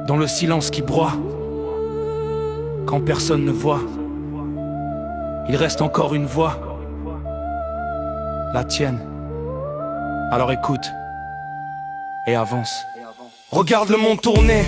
Dans le silence qui broie, quand personne ne voit, il reste encore une voix, la tienne. Alors écoute et avance. Regarde le monde tourner,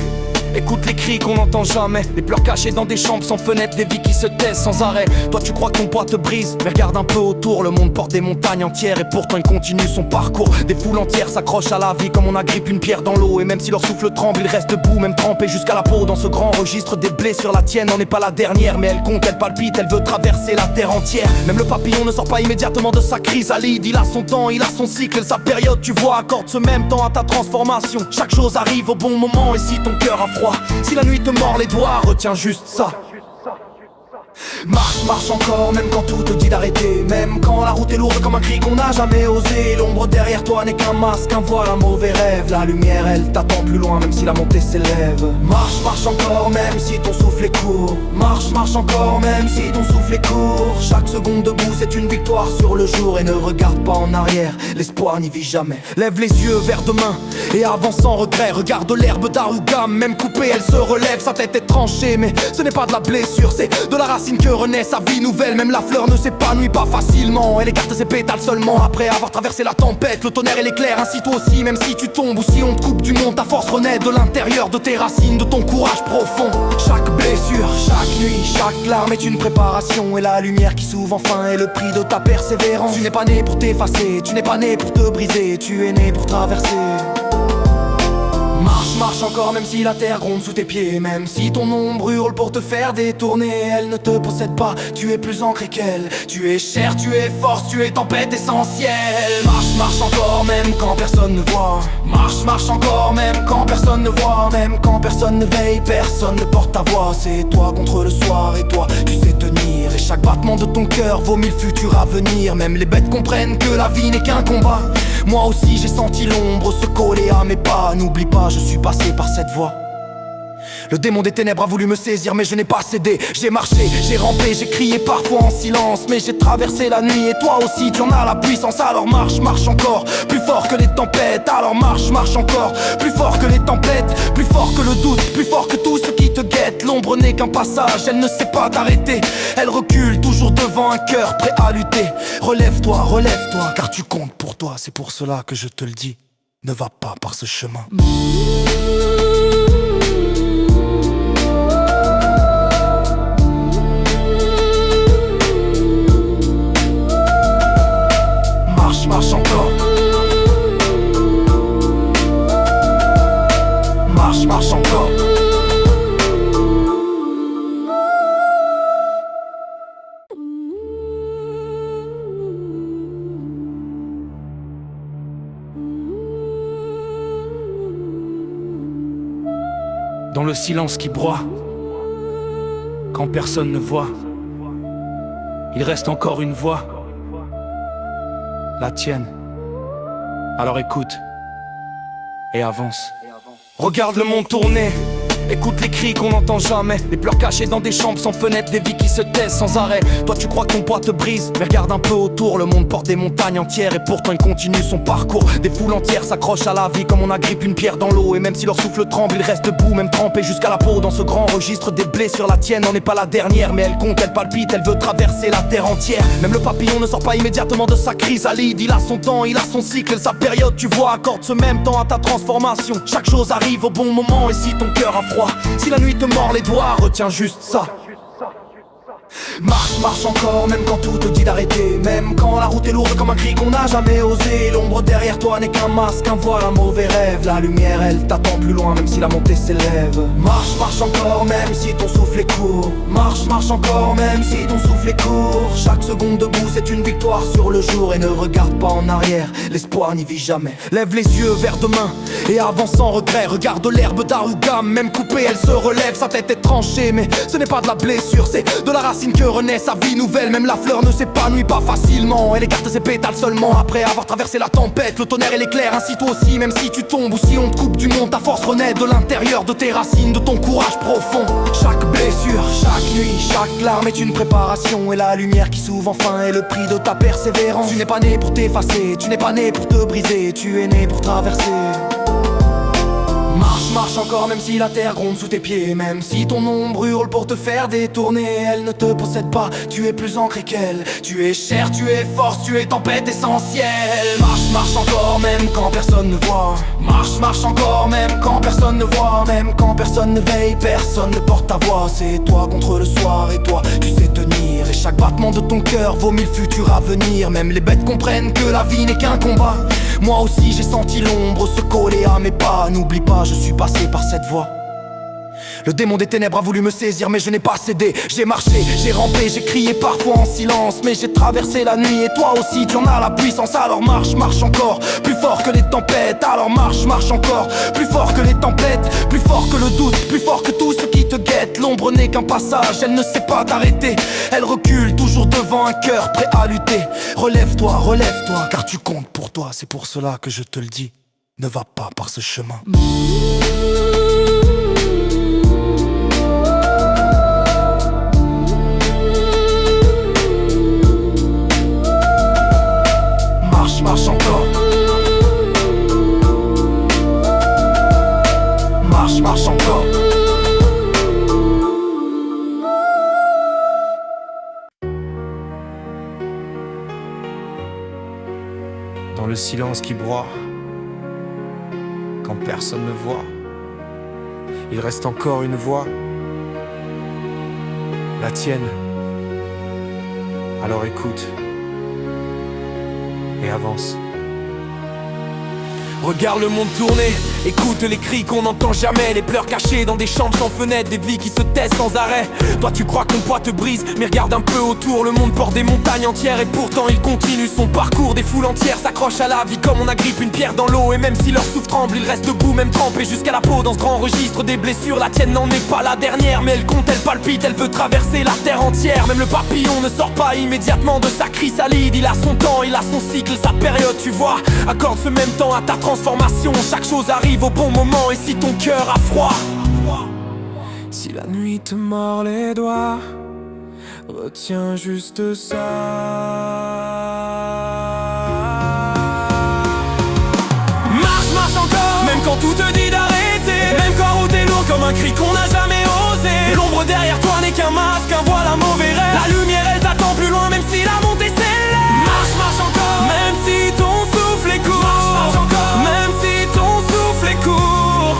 écoute les cris qu'on n'entend jamais, les pleurs cachés dans des chambres sans fenêtre, des vies qui se taisent sans arrêt. Toi tu crois que ton poids te brise, mais regarde un peu autour, le monde porte des montagnes entières et pourtant il continue son parcours. Des foules entières s'accrochent à la vie comme on agrippe une pierre dans l'eau, et même si leur souffle tremble, ils restent debout, même trempés jusqu'à la peau. Dans ce grand registre des blessures, la tienne n'en est pas la dernière, mais elle compte, elle palpite, elle veut traverser la terre entière. Même le papillon ne sort pas immédiatement de sa chrysalide, il a son temps, il a son cycle, sa période, tu vois, accorde ce même temps à ta transformation. Chaque chose arrive au bon moment, et si ton cœur a froid, si la nuit te mord les doigts, retiens juste ça. Marche, marche encore, même quand tout te dit d'arrêter, même quand la route est lourde comme un cri qu'on n'a jamais osé. L'ombre derrière toi n'est qu'un masque, un voile, un mauvais rêve. La lumière, elle t'attend plus loin, même si la montée s'élève. Marche, marche encore, même si ton souffle est court. Marche, marche encore, même si ton souffle est court. Chaque seconde debout, c'est une victoire sur le jour. Et ne regarde pas en arrière, l'espoir n'y vit jamais. Lève les yeux vers demain et avance sans regret. Regarde l'herbe d'Arugam, même coupée, elle se relève. Sa tête est tranchée, mais ce n'est pas de la blessure, c'est de la racine que renaît sa vie nouvelle. Même la fleur ne s'épanouit pas facilement, elle écarte ses pétales seulement après avoir traversé la tempête, le tonnerre et l'éclair. Ainsi toi aussi, même si tu tombes ou si on te coupe du monde, ta force renaît de l'intérieur de tes racines, de ton courage profond. Chaque blessure, chaque nuit, chaque larme est une préparation, et la lumière qui s'ouvre enfin est le prix de ta persévérance. Tu n'es pas né pour t'effacer, tu n'es pas né pour te briser, tu es né pour traverser. Marche, marche encore, même si la terre gronde sous tes pieds, même si ton ombre hurle pour te faire détourner. Elle ne te possède pas, tu es plus ancré qu'elle. Tu es chair, tu es force, tu es tempête essentielle. Marche, marche encore, même quand personne ne voit. Marche, marche encore, même quand personne ne voit. Même quand personne ne veille, personne ne porte ta voix. C'est toi contre le soir et toi, tu sais tenir. Et chaque battement de ton cœur vaut 1000 futurs à venir. Même les bêtes comprennent que la vie n'est qu'un combat. Moi aussi j'ai senti l'ombre se coller à mes pas. N'oublie pas, je suis passé par cette voie. Le démon des ténèbres a voulu me saisir, mais je n'ai pas cédé. J'ai marché, j'ai rampé, j'ai crié parfois en silence, mais j'ai traversé la nuit et toi aussi tu en as la puissance. Alors marche, marche encore, plus fort que les tempêtes. Alors marche, marche encore, plus fort que les tempêtes. Plus fort que le doute, plus fort que tout ce qui te guette. L'ombre n'est qu'un passage, elle ne sait pas t'arrêter. Elle recule toujours devant un cœur prêt à lutter. Relève-toi, car tu comptes pour toi. C'est pour cela que je te le dis, ne va pas par ce chemin. Marche, marche encore. Marche, marche encore. Dans le silence qui broie, quand personne ne voit, il reste encore une voix, la tienne. Alors écoute et avance. Regarde le monde tourner, écoute les cris qu'on n'entend jamais, les pleurs cachés dans des chambres sans fenêtre, des vies qui se taisent sans arrêt. Toi tu crois que ton poids te brise, mais regarde un peu autour, le monde porte des montagnes entières et pourtant il continue son parcours. Des foules entières s'accrochent à la vie comme on agrippe une pierre dans l'eau, et même si leur souffle tremble, ils restent debout, même trempés jusqu'à la peau. Dans ce grand registre des blessures, la tienne n'en est pas la dernière, mais elle compte, elle palpite, elle veut traverser la terre entière. Même le papillon ne sort pas immédiatement de sa chrysalide, il a son temps, il a son cycle, sa période, tu vois, accorde ce même temps à ta transformation. Chaque chose arrive au bon moment, et si ton cœur a froid, si la nuit te mord les doigts, retiens juste ça. Marche, marche encore, même quand tout te dit d'arrêter. Même quand la route est lourde comme un cri qu'on n'a jamais osé. L'ombre derrière toi n'est qu'un masque, un voile, un mauvais rêve. La lumière, elle t'attend plus loin, même si la montée s'élève. Marche, marche encore, même si ton souffle est court. Marche, marche encore, même si ton souffle est court. Chaque seconde debout, c'est une victoire sur le jour. Et ne regarde pas en arrière, l'espoir n'y vit jamais. Lève les yeux vers demain et avance sans regret. Regarde l'herbe d'Arugam, même coupée, elle se relève. Sa tête est tranchée, mais ce n'est pas de la blessure, c'est de la racine que renaît sa vie nouvelle. Même la fleur ne s'épanouit pas facilement, elle écarte ses pétales seulement après avoir traversé la tempête, le tonnerre et l'éclair. Ainsi toi aussi, même si tu tombes ou si on te coupe du monde, ta force renaît de l'intérieur de tes racines, de ton courage profond. Chaque blessure, chaque nuit, chaque larme est une préparation, et la lumière qui s'ouvre enfin est le prix de ta persévérance. Tu n'es pas né pour t'effacer, tu n'es pas né pour te briser, tu es né pour traverser. Marche, marche encore même si la terre gronde sous tes pieds. Même si ton ombre hurle pour te faire détourner, elle ne te possède pas, tu es plus ancré qu'elle. Tu es chair, tu es force, tu es tempête essentielle. Marche, marche encore même quand personne ne voit. Marche, marche encore même quand personne ne voit. Même quand personne ne veille, personne ne porte ta voix. C'est toi contre le soir et toi tu sais tenir. Et chaque battement de ton cœur vaut mille futurs à venir. Même les bêtes comprennent que la vie n'est qu'un combat. Moi aussi j'ai senti l'ombre se coller à mes pas. N'oublie pas, je suis passé par cette voie. Le démon des ténèbres a voulu me saisir mais je n'ai pas cédé. J'ai marché, j'ai rampé, j'ai crié parfois en silence, mais j'ai traversé la nuit et toi aussi tu en as la puissance. Alors marche, marche encore, plus fort que les tempêtes. Alors marche, marche encore, plus fort que les tempêtes. Plus fort que le doute, plus fort que tout ce qui te guette. L'ombre n'est qu'un passage, elle ne sait pas t'arrêter. Elle recule toujours devant un cœur prêt à lutter. Relève-toi, car tu comptes pour toi. C'est pour cela que je te le dis, ne va pas par ce chemin. Marche encore. Marche, marche encore. Dans le silence qui broie, quand personne ne voit, il reste encore une voix, la tienne. Alors écoute et avance. Regarde le monde tourner, écoute les cris qu'on n'entend jamais, les pleurs cachés dans des chambres sans fenêtre, des vies qui se taisent sans arrêt. Toi tu crois que ton poids te brise, mais regarde un peu autour, le monde porte des montagnes entières et pourtant il continue son parcours. Des foules entières s'accrochent à la vie comme on agrippe une pierre dans l'eau, et même si leur souffle tremble, ils restent debout, même trempés jusqu'à la peau dans ce grand registre des blessures. La tienne n'en est pas la dernière, mais elle compte, elle palpite, elle veut traverser la terre entière. Même le papillon ne sort pas immédiatement de sa chrysalide, il a son temps, il a son cycle, sa période, tu vois. Accorde ce même temps à ta transformation, chaque chose arrive au bon moment. Et si ton cœur a froid, si la nuit te mord les doigts, retiens juste ça. Marche, marche encore, même quand tout te dit d'arrêter, même quand route est lourde comme un cri qu'on n'a jamais osé. L'ombre derrière toi n'est qu'un masque, un voile, un mauvais rêve. La lumière elle t'attend plus loin même si la montée s'élève. Marche, marche encore, même si ton souffle est court. Marche, marche encore, même si ton souffle est court.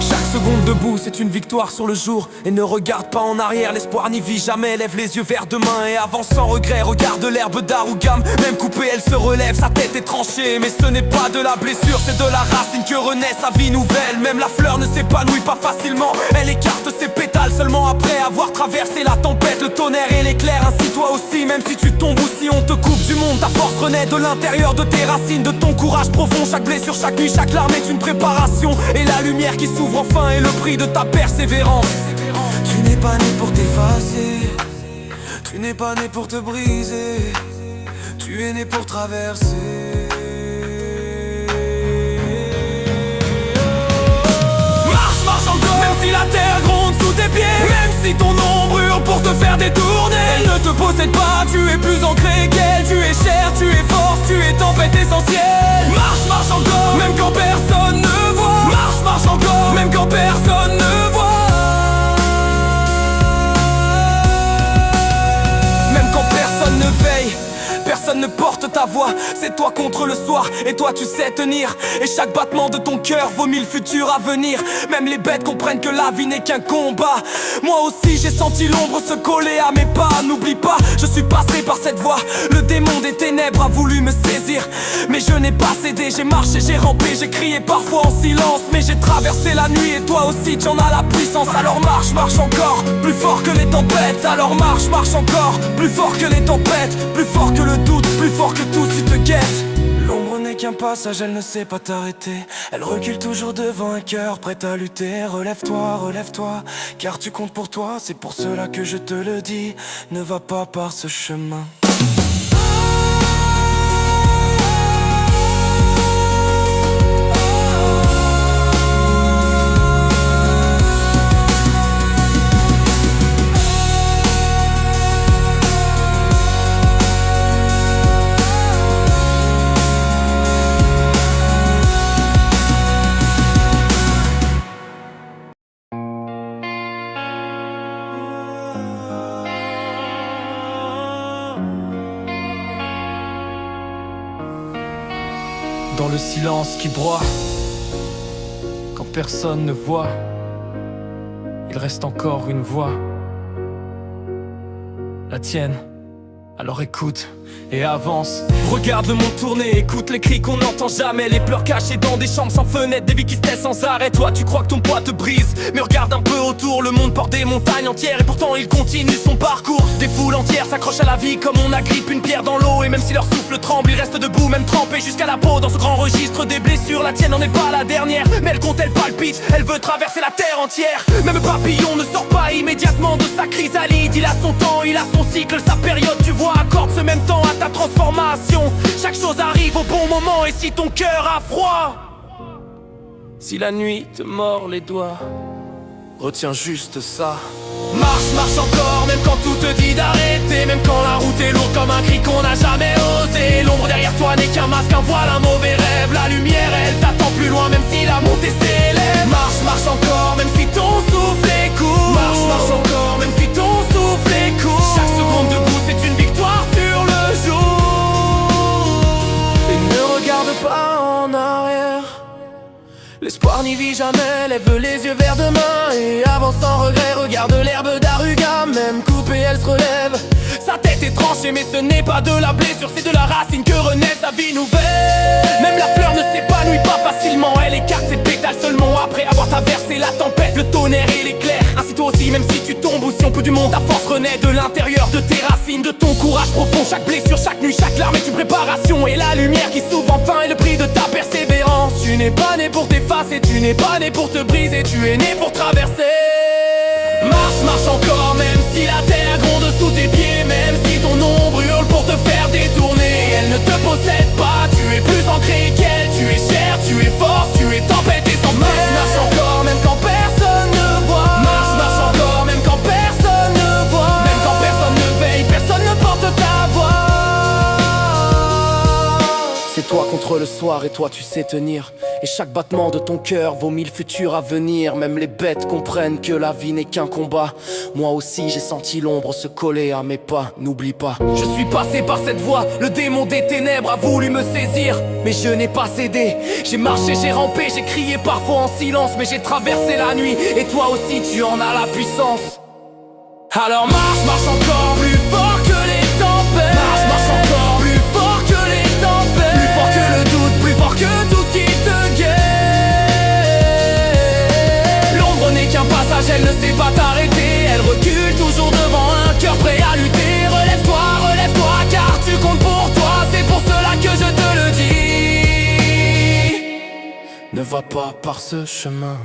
Chaque seconde debout c'est une victoire sur le jour. Et ne regarde pas en arrière, l'espoir n'y vit jamais. Lève les yeux vers demain et avance sans regret. Regarde l'herbe d'Arugam, même coupée elle se relève. Sa tête est tranchée mais ce n'est pas de la blessure, c'est de la racine que renaît sa vie nouvelle. Même la fleur ne s'épanouit pas facilement, elle écarte ses pétales seulement après avoir traversé la tempête, le tonnerre et l'éclair. Ainsi toi aussi, même si tu tombes ou si on te coupe du monde, ta force renaît de l'intérieur de tes racines, de ton courage profond. Chaque blessure, chaque nuit, chaque larme est une préparation, et la lumière qui s'ouvre enfin est le prix de ta persévérance. Tu n'es pas né pour t'effacer, tu n'es pas né pour te briser, tu es né pour traverser. Marche, marche encore, même si la terre gronde sous tes pieds, même si ton ombre hurle pour te faire détourner. Elle ne te possède pas, tu es plus ancré qu'elle. Tu es chair, tu es force, tu es tempête essentielle. Marche, marche encore, même quand personne ne voit. Marche, marche encore, même quand personne ne voit. Même quand personne ne veille, personne ne porte ta voix. C'est toi contre le soir et toi tu sais tenir. Et chaque battement de ton cœur vaut mille futurs à venir. Même les bêtes comprennent que la vie n'est qu'un combat. Moi aussi j'ai senti l'ombre se coller à mes pas. N'oublie pas, je suis passé par cette voie. Le démon des ténèbres a voulu me saisir, mais je n'ai pas cédé. J'ai marché, j'ai rampé, j'ai crié parfois en silence, mais j'ai traversé la nuit et toi aussi tu en as la puissance. Alors marche, marche encore, plus fort que les tempêtes. Alors marche, marche encore, plus fort que les tempêtes. Plus fort que le doute, plus fort que tout si te guette. L'ombre n'est qu'un passage, elle ne sait pas t'arrêter. Elle recule toujours devant un cœur prêt à lutter. Relève-toi, car tu comptes pour toi. C'est pour cela que je te le dis, ne va pas par ce chemin. Dans le silence qui broie, quand personne ne voit, il reste encore une voix, la tienne. Alors écoute et avance. Regarde le monde tourner, écoute les cris qu'on n'entend jamais, les pleurs cachés dans des chambres sans fenêtre, des vies qui se taisent sans arrêt. Toi tu crois que ton poids te brise, mais regarde un peu autour, le monde porte des montagnes entières et pourtant il continue son parcours. Des foules entières s'accrochent à la vie comme on agrippe une pierre dans l'eau, et même si leur souffle tremble, ils restent debout, même trempés jusqu'à la peau. Dans ce grand registre des blessures, la tienne n'en est pas la dernière, mais elle compte, elle palpite, elle veut traverser la terre entière. Même Papillon ne sort pas immédiatement de sa chrysalide, il a son temps, il a son cycle, sa période, tu vois, accorde ce même temps à ta transformation. Chaque chose arrive au bon moment, et si ton cœur a froid, si la nuit te mord les doigts, retiens juste ça. Marche, marche encore, même quand tout te dit d'arrêter, même quand la route est lourde comme un cri qu'on n'a jamais osé. L'ombre derrière toi n'est qu'un masque, un voile, un mauvais rêve. La lumière, elle t'attend plus loin, même si la montée s'élève. Marche, marche encore, même si ton souffle est court. Marche, marche encore, même si ton souffle est court. Chaque seconde debout, c'est une victoire sur le jour. Et ne regarde pas en arrière, l'espoir n'y vit jamais, lève les yeux vers demain et avance sans regret. Regarde l'herbe d'Aruga, même coupée elle se relève. Sa tête est tranchée mais ce n'est pas de la blessure, c'est de la racine que renaît sa vie nouvelle. Même la fleur ne s'épanouit pas facilement, elle écarte ses pétales seulement après avoir traversé la tempête, le tonnerre et l'éclair. Ainsi toi aussi, même si tu tombes ou si on peut du monde, ta force renaît de l'intérieur de tes racines, de ton courage profond. Chaque blessure, chaque nuit, chaque larme est une préparation, et la lumière qui s'ouvre enfin est le prix de ta persévérance. Tu n'es pas né pour t'effacer, tu n'es pas né pour te briser, tu es né pour traverser. Marche, marche encore, même si la terre gronde sous tes pieds, même si ton ombre hurle pour te faire détourner. Elle ne te possède pas, tu es plus ancré qu'elle, tu es chair, tu es force, tu es tempête et sans fin. Marche, marche encore, même quand personne ne voit. Marche, marche encore, même quand personne ne voit. Même quand personne ne veille, personne ne porte ta voix. C'est toi contre le soir et toi tu sais tenir, et chaque battement de ton cœur vaut 1000 futurs à venir. Même les bêtes comprennent que la vie n'est qu'un combat. Moi aussi j'ai senti l'ombre se coller à mes pas, n'oublie pas. Je suis passé par cette voie, le démon des ténèbres a voulu me saisir, mais je n'ai pas cédé. J'ai marché, j'ai rampé, j'ai crié parfois en silence, mais j'ai traversé la nuit, et toi aussi tu en as la puissance. Alors marche, marche encore plus fort que les tempêtes. Marche, marche encore plus fort que les tempêtes. Plus fort que le doute, plus fort que tout ce qui te guette. L'ombre n'est qu'un passage, elle ne sait pas t'arrêter. Elle recule toujours devant un cœur prêt à lutter. Relève-toi, car tu comptes pour toi. C'est pour cela que je te le dis. Ne va pas par ce chemin.